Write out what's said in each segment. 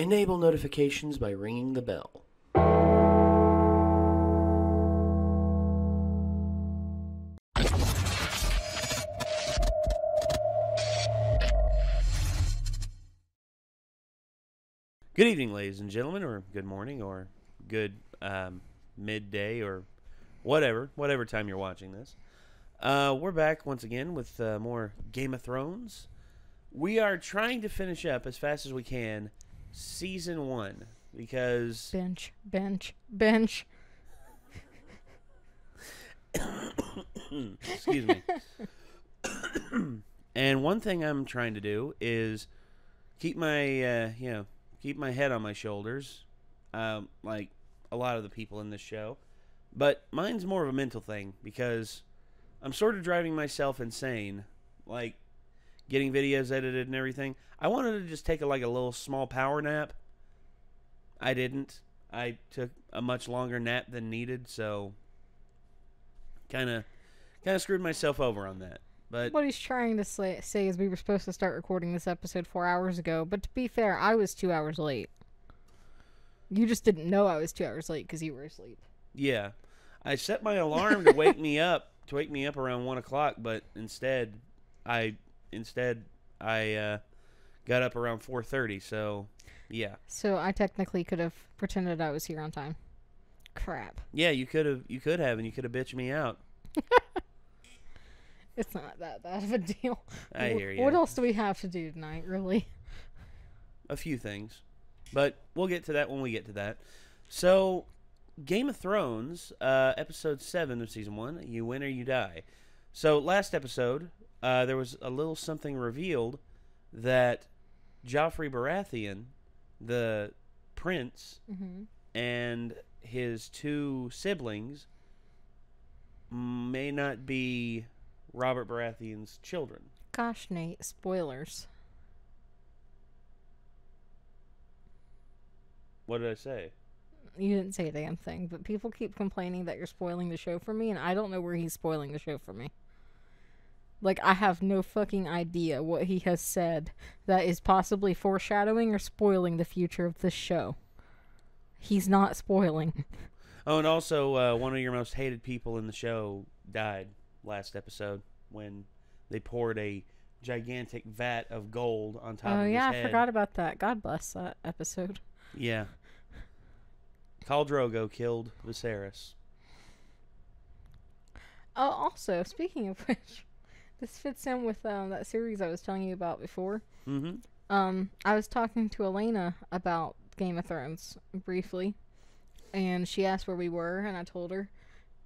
Enable notifications by ringing the bell. Good evening, ladies and gentlemen, or good morning, or good midday, or whatever time you're watching this. We're back once again with more Game of Thrones. We are trying to finish up as fast as we can Season 1, because... Bench. Excuse me. And one thing I'm trying to do is keep my, keep my head on my shoulders, like a lot of the people in this show. But mine's more of a mental thing, because I'm sort of driving myself insane, like getting videos edited and everything. I wanted to just take a little small power nap. I didn't. I took a much longer nap than needed, so kind of screwed myself over on that. But what he's trying to say is we were supposed to start recording this episode 4 hours ago, but to be fair, I was 2 hours late. You just didn't know I was 2 hours late because you were asleep. Yeah. I set my alarm to wake me up around 1 o'clock, but instead I got up around 4:30, so yeah. So I technically could have pretended I was here on time. Crap. Yeah, you could have, and you could have bitched me out. It's not that bad of a deal. I hear you. What else do we have to do tonight, really? A few things. But we'll get to that when we get to that. So, Game of Thrones, episode 7 of season 1, You Win or You Die. So, last episode, there was a little something revealed that Joffrey Baratheon, the prince, and his 2 siblings may not be Robert Baratheon's children. Gosh, Nate, spoilers. What did I say? You didn't say a damn thing, but people keep complaining that you're spoiling the show for me, and I don't know where he's spoiling the show for me. Like, I have no fucking idea what he has said that is possibly foreshadowing or spoiling the future of this show. He's not spoiling. Oh, and also, one of your most hated people in the show died last episode when they poured a gigantic vat of gold on top of his head. Oh, yeah, I forgot about that. God bless that episode. Yeah. Khal Drogo killed Viserys. Oh, also, speaking of which, this fits in with that series I was telling you about before. I was talking to Elena about Game of Thrones briefly, and she asked where we were, and I told her.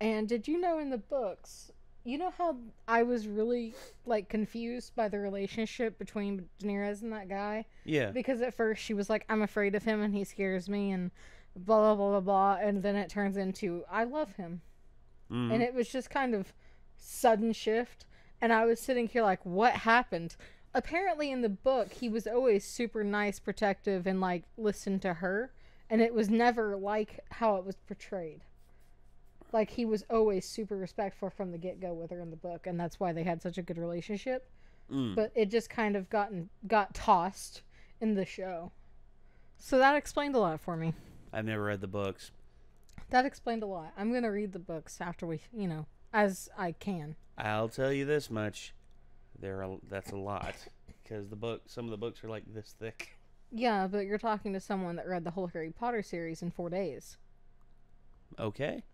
And did you know in the books, you know how I was really, like, confused by the relationship between Daenerys and that guy? Yeah. Because at first she was like, I'm afraid of him and he scares me and blah, blah, blah, blah, blah. And then it turns into, I love him. And it was just kind of sudden shift. And I was sitting here like, what happened? Apparently in the book, he was always super nice, protective, and, like, listened to her. And it was never like how it was portrayed. Like, he was always super respectful from the get-go with her in the book, and that's why they had such a good relationship. But it just kind of got tossed in the show. So that explained a lot for me. I've never read the books. That explained a lot. I'm going to read the books after we, as I can. I'll tell you this much. That's a lot. Because some of the books are like this thick. Yeah, but you're talking to someone that read the whole Harry Potter series in 4 days. Okay.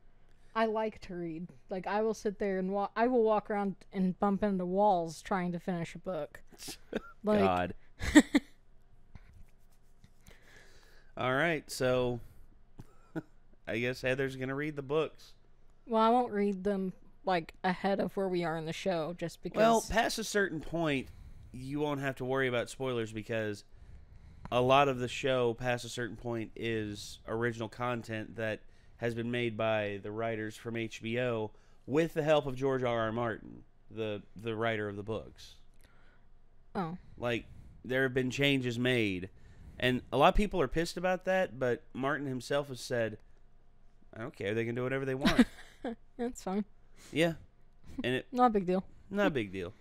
I like to read. Like, I will sit there and I will walk around and bump into walls trying to finish a book. Like, God. All right, so I guess Heather's going to read the books. Well, I won't read them, like, ahead of where we are in the show, just because... Well, past a certain point, you won't have to worry about spoilers, because a lot of the show, past a certain point, is original content that has been made by the writers from HBO with the help of George R.R. Martin, the writer of the books. Oh. Like, there have been changes made. And a lot of people are pissed about that, but Martin himself has said, I don't care, they can do whatever they want. That's fine. Yeah. And Not a big deal. Not a big deal.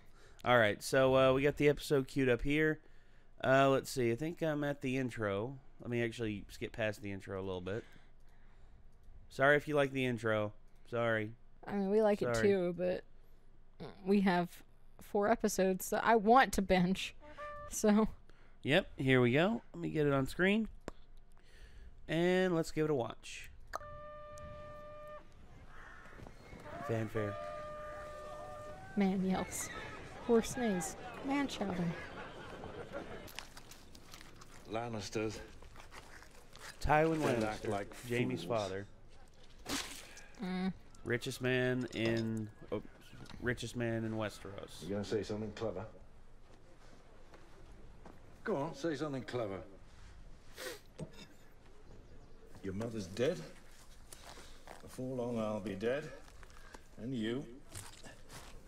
All right, so we got the episode queued up here. Let's see. I think I'm at the intro. Let me actually skip past the intro a little bit. Sorry if you like the intro. Sorry. I mean, we like it too, but we have 4 episodes that I want to binge. So. Yep, here we go. Let me get it on screen. And let's give it a watch. Fanfare. Man yells. Horse neighs. Man shouting. Lannisters. Tywin Don't act Lannister, like Jaime's fools. father. Richest man in Westeros. You gonna say something clever? Go on, say something clever. Your mother's dead. Before long I'll be dead. And you.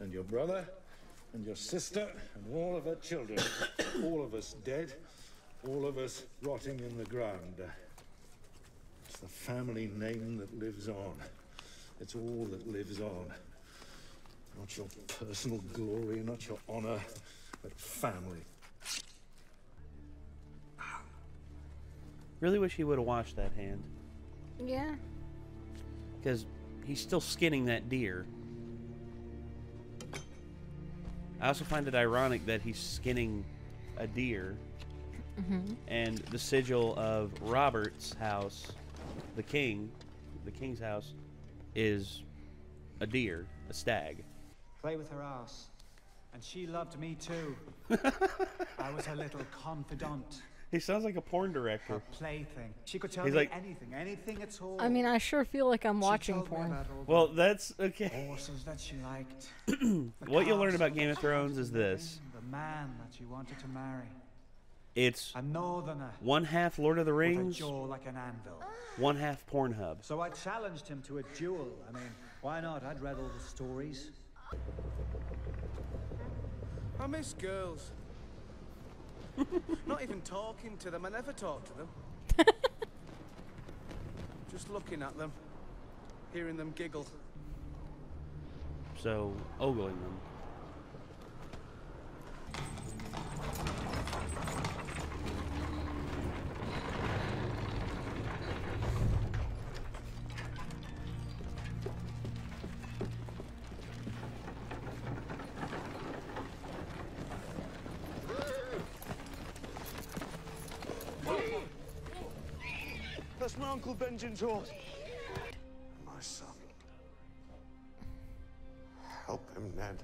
And your brother. And your sister. And all of her children. All of us dead. All of us rotting in the ground. It's the family name that lives on. It's all that lives on. Not your personal glory, not your honor, but family. Really wish he would have washed that hand. Yeah. Because he's still skinning that deer. I also find it ironic that he's skinning a deer. And the sigil of Robert's house, the king's house, is a deer, a stag. Play with her ass. And she loved me too. I was her little confidant. He sounds like a porn director. Her plaything. She could tell He's me like- anything at all. I mean, I sure feel like I'm She watching told me porn. about all Well, the that's okay. horses that she liked. What you'll learn about Game of Thrones is this. The man that she wanted to marry. It's A northerner. one half Lord of the With a Rings, jaw like an anvil. one half Pornhub. So I challenged him to a duel. I mean, why not? I'd read all the stories. I miss girls. Not even talking to them. I never talk to them. Just looking at them, hearing them giggle. So, ogling them. That's my Uncle Benjamin's horse. My son. Help him, Ned.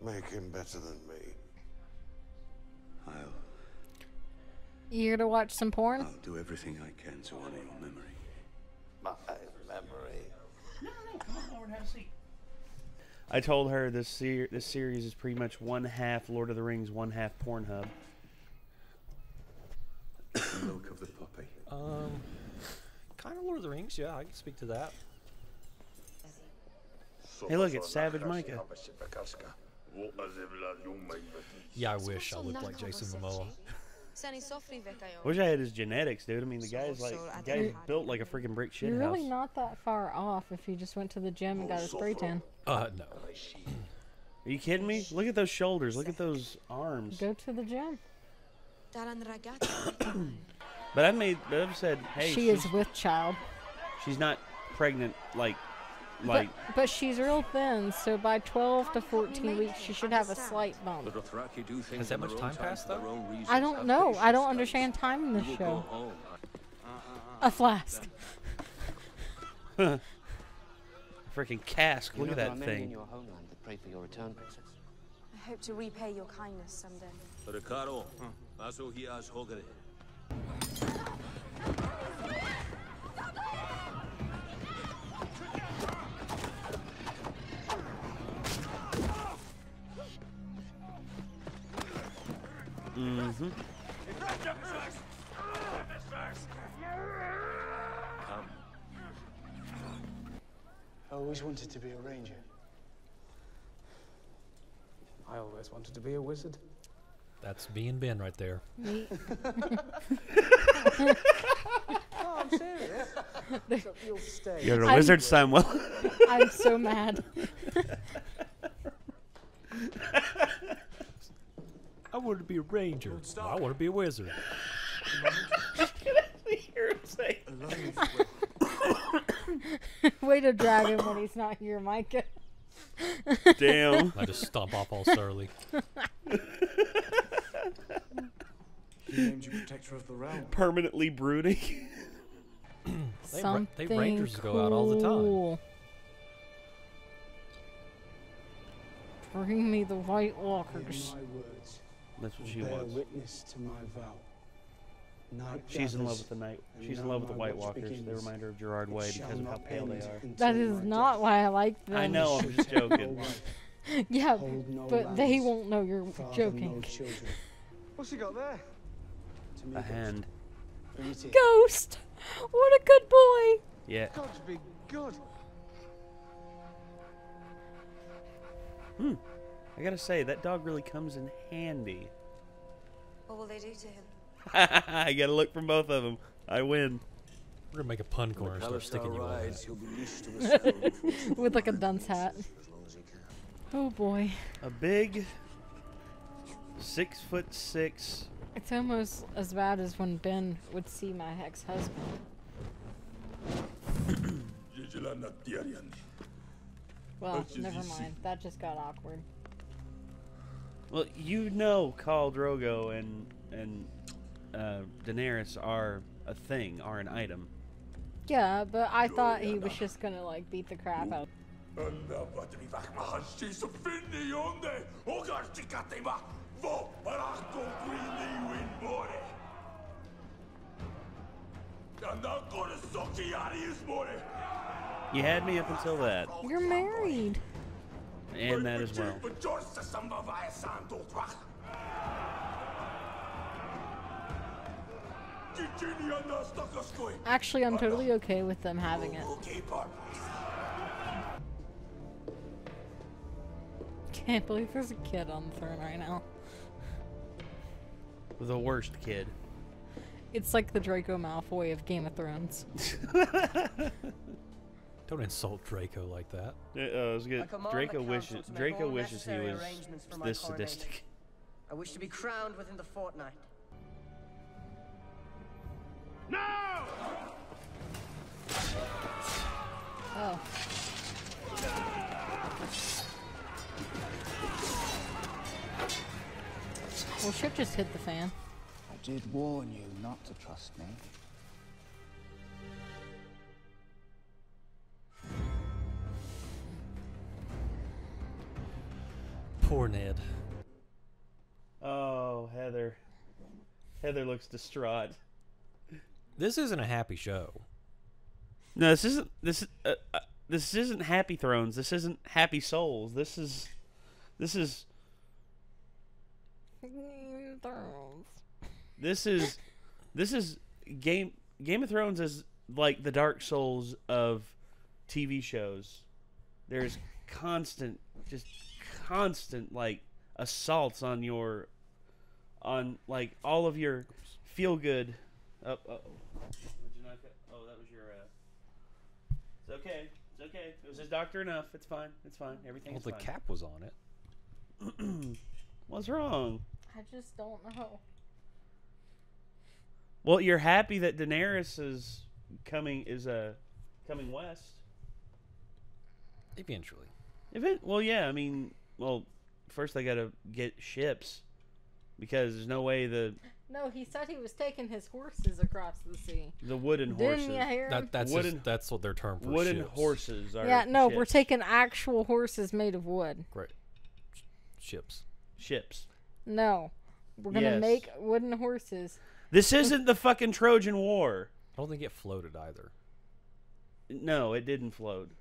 Make him better than me. You here to watch some porn? I'll do everything I can to honor your memory. My memory. I told her this series is pretty much one half Lord of the Rings, one half Pornhub. The milk of the puppy. Kind of Lord of the Rings, yeah, I can speak to that. Hey, look, it's Savage Micah. Yeah, I wish I looked like Jason Momoa. Wish I had his genetics, dude. I mean, the guy's built like a freaking brick shit You're house. really not that far off if he just went to the gym and got a spray tan. No. Are you kidding me? Look at those shoulders. Look at those arms. Go to the gym. But I've said, hey, She is with child. she's not pregnant like. But she's real thin, so by 12 to 14 weeks, she should have a slight bump. Has that much time passed, though? I don't know. I don't understand time in this show. A flask. Freaking cask. Look at that thing. your homeland that pray for your return, princess. I hope to repay your kindness someday. Mm-hmm. I always wanted to be a ranger. I always wanted to be a wizard. That's me and Ben right there. Me. Oh, I'm serious. So you'll stay. You're a wizard, Samuel. I'm so mad. I want to be a ranger. I want to be a wizard. Way to drag him when he's not here, Micah. Damn. I just stomp off all surly. He named you protector of the realm. Permanently brooding. Something they rangers go out all the time. cool. Bring me the White Walkers. My words. That's what she Bear wants. witness to my vow. Night She's in love gathers, with the night. and She's in now love with the my White watch Walkers. They begins. remind her of Gerard It Way shall because of how not pale they end are. That until is my not death. why I like them. I know. I'm just joking. Yeah, Hold no but they lands. won't know you're Father, joking. no children. What's he got there? To me, A hand. bring it in. Ghost! What a good boy! Yeah. God's be good. I gotta say, that dog really comes in handy. What will they do to him? I gotta look from both of them. I win. We're gonna make a pun corner and start sticking you away. With like a dunce hat. Oh boy. A big 6'6". It's almost as bad as when Ben would see my ex-husband. Well, never mind. That just got awkward. Well, you know, Khal Drogo and Daenerys are a thing, are an item. Yeah, but I thought he was just gonna like beat the crap out. You had me up until that, You're married. and that as well. Actually, I'm totally okay with them having it. Can't believe there's a kid on the throne right now. The worst kid. It's like the Draco Malfoy of Game of Thrones. Don't insult Draco like that. It was good. I command Draco the council wishes. to make Draco all wishes he necessary was arrangements for my this coronation. sadistic. I wish to be crowned within the fortnight. Oh. Well, shit just hit the fan. I did warn you not to trust me. Poor Ned. Oh, Heather. Heather looks distraught. This isn't a happy show. No, this isn't. This isn't Happy Thrones. This isn't Happy Souls. This is. This is. Game of Thrones is like the Dark Souls of TV shows. There's constant like assaults on like all of your feel good. Oh, that was your. It's okay. It's okay. It was his doctor enough. It's fine. It's fine. Everything's Well, fine. the cap was on it. What's wrong? I just don't know. Well, you're happy that Daenerys is coming west. Eventually. Well, yeah. I mean, first they gotta get ships because there's no way No, he said he was taking his horses across the sea. the wooden horses. Didn't you hear him? That's what their term for wooden ships. horses are. Yeah, no, ships. we're taking actual horses made of wood. Great. Ships. No, we're gonna Yes. make wooden horses. This isn't the fucking Trojan War. I don't think it floated either. No, it didn't float.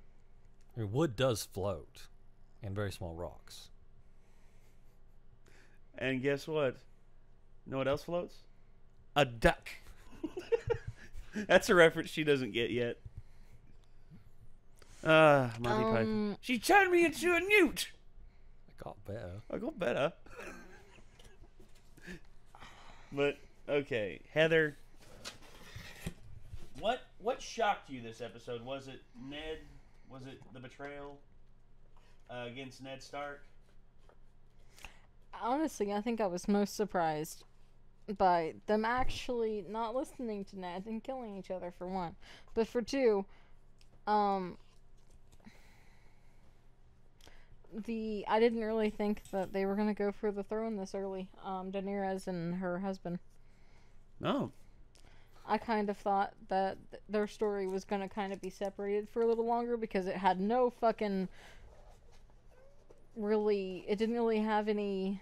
I mean, wood does float, and very small rocks. And guess what? You know what else floats? A duck. That's a reference she doesn't get yet. Monty Python. She turned me into a newt. I got better. But okay, Heather. What shocked you this episode? Was it Ned? Was it the betrayal against Ned Stark? Honestly, I think I was most surprised by them actually not listening to Ned and killing each other, for one. But for two, I didn't really think that they were going to go for the throne this early. Daenerys and her husband. Oh. I kind of thought that their story was going to kind of be separated for a little longer because it had no fucking really, it didn't really have any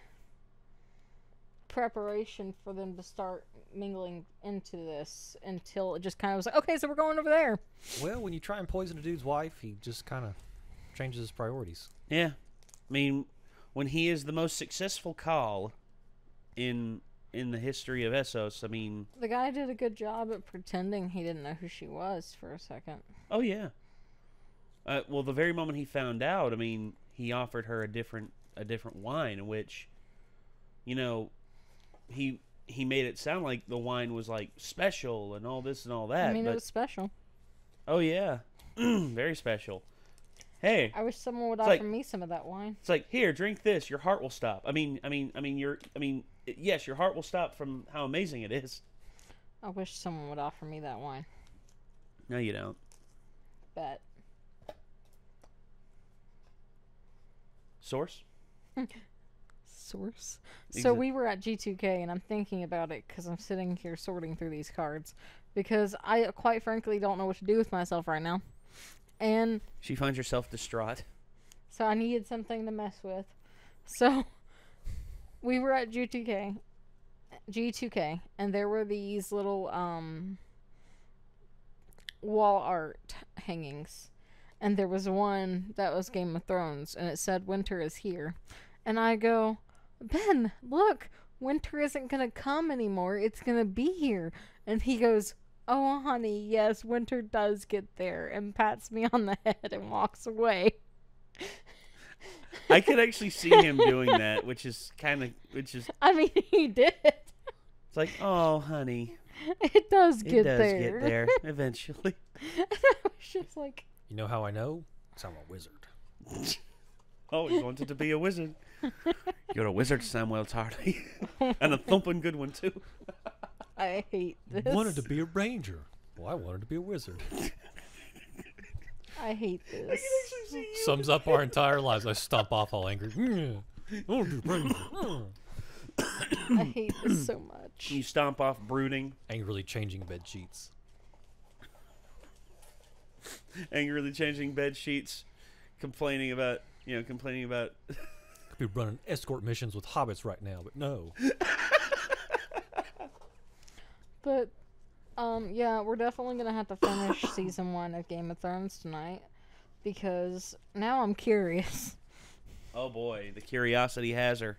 preparation for them to start mingling into this until it just kind of was like, okay, so we're going over there. Well, when you try and poison a dude's wife, he just kind of changes his priorities. Yeah. I mean, when he is the most successful Khal in the history of Essos, I mean... The guy did a good job at pretending he didn't know who she was for a second. Oh, yeah. Well, the very moment he found out, I mean, he offered her a different wine, which, you know, he made it sound like the wine was, like, special and all this and all that. I mean, it was special. Oh, yeah. Very special. Hey. I wish someone would offer me some of that wine. It's like, here, drink this. Your heart will stop. Yes, your heart will stop from how amazing it is. I wish someone would offer me that wine. No, you don't. Bet. Source? Source? So we were at G2K, and I'm thinking about it because I'm sitting here sorting through these cards. Because I, quite frankly, don't know what to do with myself right now. And she finds herself distraught. So I needed something to mess with. So we were at G2K, and there were these little wall art hangings. And there was one that was Game of Thrones, and it said, "Winter is here." And I go, "Ben, look, winter isn't going to come anymore. It's going to be here." And he goes, "Oh, honey, yes, winter does get there," and pats me on the head and walks away. I could actually see him doing that, which is... I mean, he did. It's like, oh, honey. It does get there. It does get there, eventually. And I was just like... You know how I know? Because I'm a wizard. Always wanted to be a wizard. You're a wizard, Samuel Tarly. And a thumping good one, too. I hate this. Wanted to be a ranger. Well, I wanted to be a wizard. I hate this. Sums up our entire lives. I stomp off all angry. I hate this so much. You stomp off brooding. Angrily changing bed sheets. Angrily changing bed sheets. Complaining about... Could be running escort missions with hobbits right now, but no. But, yeah, we're definitely going to have to finish Season 1 of Game of Thrones tonight, because now I'm curious. Oh boy, the curiosity has her.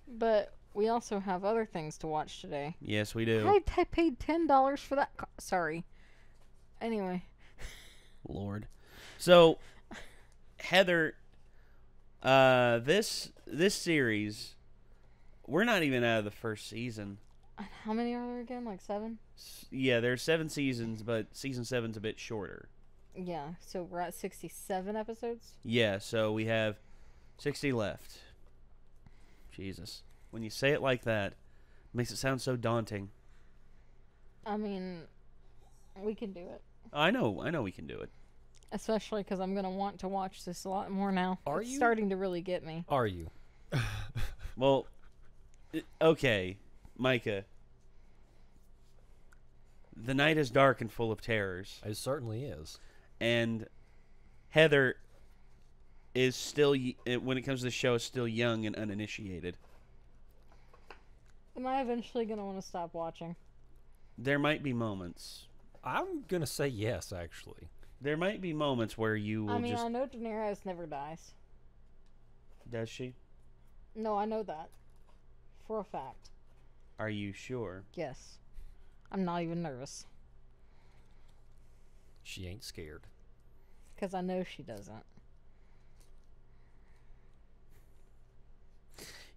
But we also have other things to watch today. Yes, we do. I paid $10 for that. Sorry. Anyway. Lord. So, Heather, this series, we're not even out of the first season. How many are there again? Like 7? Yeah, there's 7 seasons, but season 7's a bit shorter. Yeah, so we're at 67 episodes? Yeah, so we have 60 left. Jesus. When you say it like that, it makes it sound so daunting. I mean, we can do it. I know we can do it. Especially because I'm going to want to watch this a lot more now. It's starting to really get me. Are you? Well, okay, Micah. The night is dark and full of terrors. It certainly is. And Heather is still, when it comes to the show, is still young and uninitiated. Am I eventually going to want to stop watching? There might be moments. I'm going to say yes, actually. There might be moments where you will I know Daenerys never dies. Does she? No, I know that. For a fact. Are you sure? Yes. I'm not even nervous. She ain't scared. Because I know she doesn't.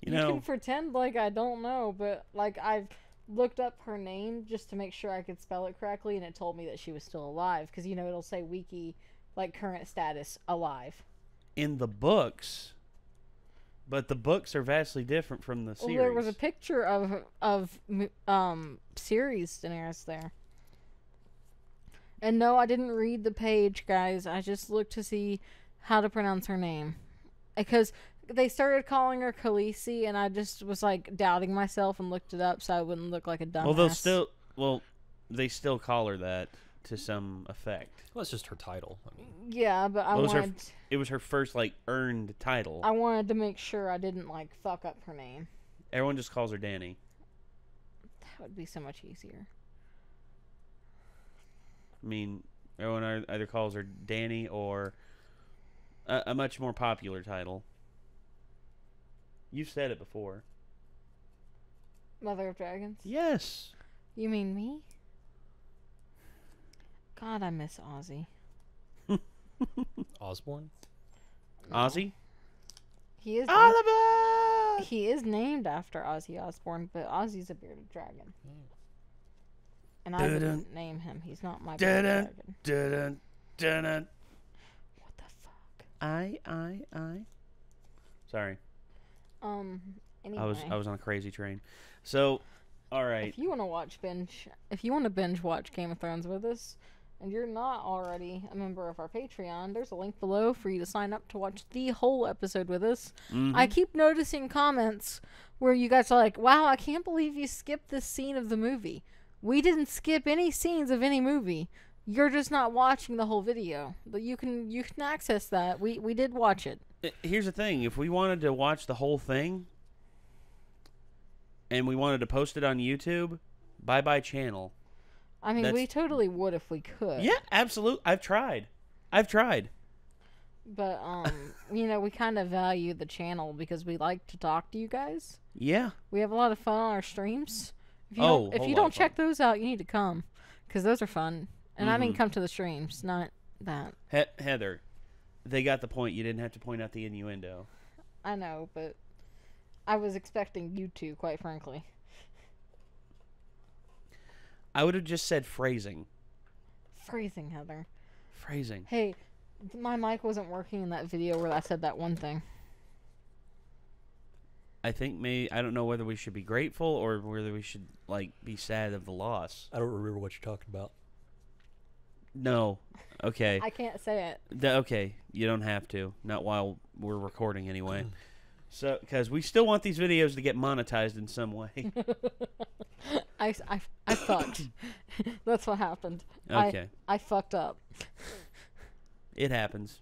You can pretend like I don't know, but like I've looked up her name just to make sure I could spell it correctly, and it told me that she was still alive. Because, it'll say wiki, like current status, alive. In the books, But the books are vastly different from the series. Well, there was a picture of series Daenerys there. And no, I didn't read the page, guys. I just looked to see how to pronounce her name. Because they started calling her Khaleesi, and I just was like doubting myself and looked it up so I wouldn't look like a dumbass. They still call her that to some effect. Well, it's just her title. I mean, yeah, but it was her first like earned title. I wanted to make sure I didn't like fuck up her name. Everyone just calls her Dany. That would be so much easier. I mean, everyone either calls her Dany or a much more popular title. You've said it before. Mother of Dragons? Yes. You mean me? God, I miss Ozzy. Osborne? No. Ozzy? He is named after Ozzy Osbourne, but Ozzy's a bearded dragon. And I didn't name him. He's not my bearded dragon. What the fuck? I. Sorry. Anyway. I was on a crazy train. So, all right. If you want to binge watch Game of Thrones with us, and you're not already a member of our Patreon, there's a link below for you to sign up to watch the whole episode with us. Mm-hmm. I keep noticing comments where you guys are like, "Wow, I can't believe you skipped this scene of the movie." We didn't skip any scenes of any movie. You're just not watching the whole video. But you can access that. We did watch it. Here's the thing. If we wanted to watch the whole thing and we wanted to post it on YouTube, bye-bye channel. I mean, we totally would if we could. Yeah, absolutely. I've tried. But, we kind of value the channel because we like to talk to you guys. Yeah. We have a lot of fun on our streams. If you don't check those out, you need to come because those are fun. And I mean come to the streams, not that. Heather, they got the point. You didn't have to point out the innuendo. I know, but I was expecting you to, quite frankly. I would have just said phrasing. Phrasing, Heather. Phrasing. Hey, my mic wasn't working in that video where I said that one thing. I think I don't know whether we should be grateful or whether we should be sad of the loss. I don't remember what you're talking about. No. Okay. I can't say it. Okay. You don't have to. Not while we're recording anyway. So, because we still want these videos to get monetized in some way. I fucked. That's what happened. Okay. I fucked up. It happens.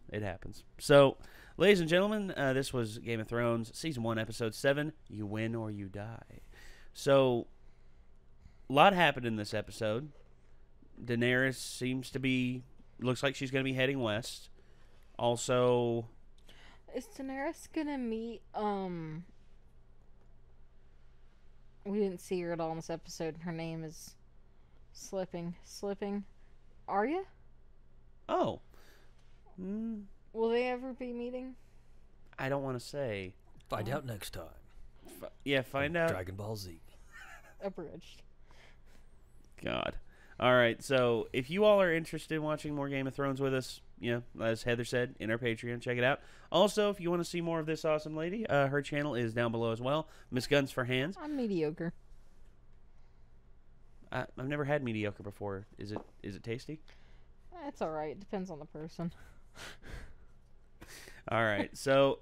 So, ladies and gentlemen, this was Game of Thrones, Season 1, Episode 7, You Win or You Die. So, a lot happened in this episode. Daenerys looks like she's going to be heading west. Also... Is Daenerys going to meet, we didn't see her at all in this episode. Her name is slipping. Arya? Oh. Will they ever be meeting? I don't want to say. Find out next time. Find out. Dragon Ball Z. Abridged. God. All right, so if you all are interested in watching more Game of Thrones with us, as Heather said, in our Patreon, check it out. Also, if you want to see more of this awesome lady, her channel is down below as well. Miss Guns for Hands. I'm mediocre. I've never had mediocre before. Is it tasty? It's all right. Depends on the person. All right, so...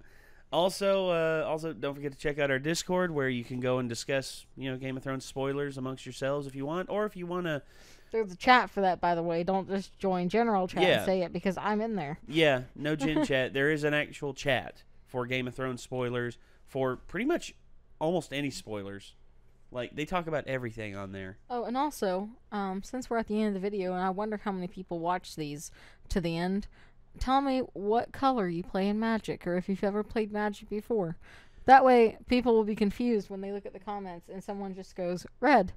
Also, don't forget to check out our Discord where you can go and discuss, Game of Thrones spoilers amongst yourselves if you want, or if you want to. There's a chat for that, by the way. Don't just join general chat and say it because I'm in there. Yeah, no gen chat. There is an actual chat for Game of Thrones spoilers for pretty much almost any spoilers. They talk about everything on there. Oh, and also, since we're at the end of the video, and I wonder how many people watch these to the end. Tell me what color you play in Magic, or if you've ever played Magic before. That way, people will be confused when they look at the comments and someone just goes, red.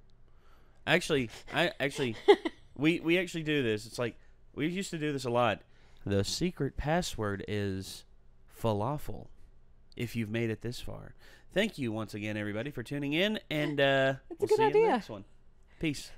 Actually, we actually do this. It's we used to do this a lot. The secret password is falafel, if you've made it this far. Thank you once again, everybody, for tuning in, and we'll see you in the next one. Peace.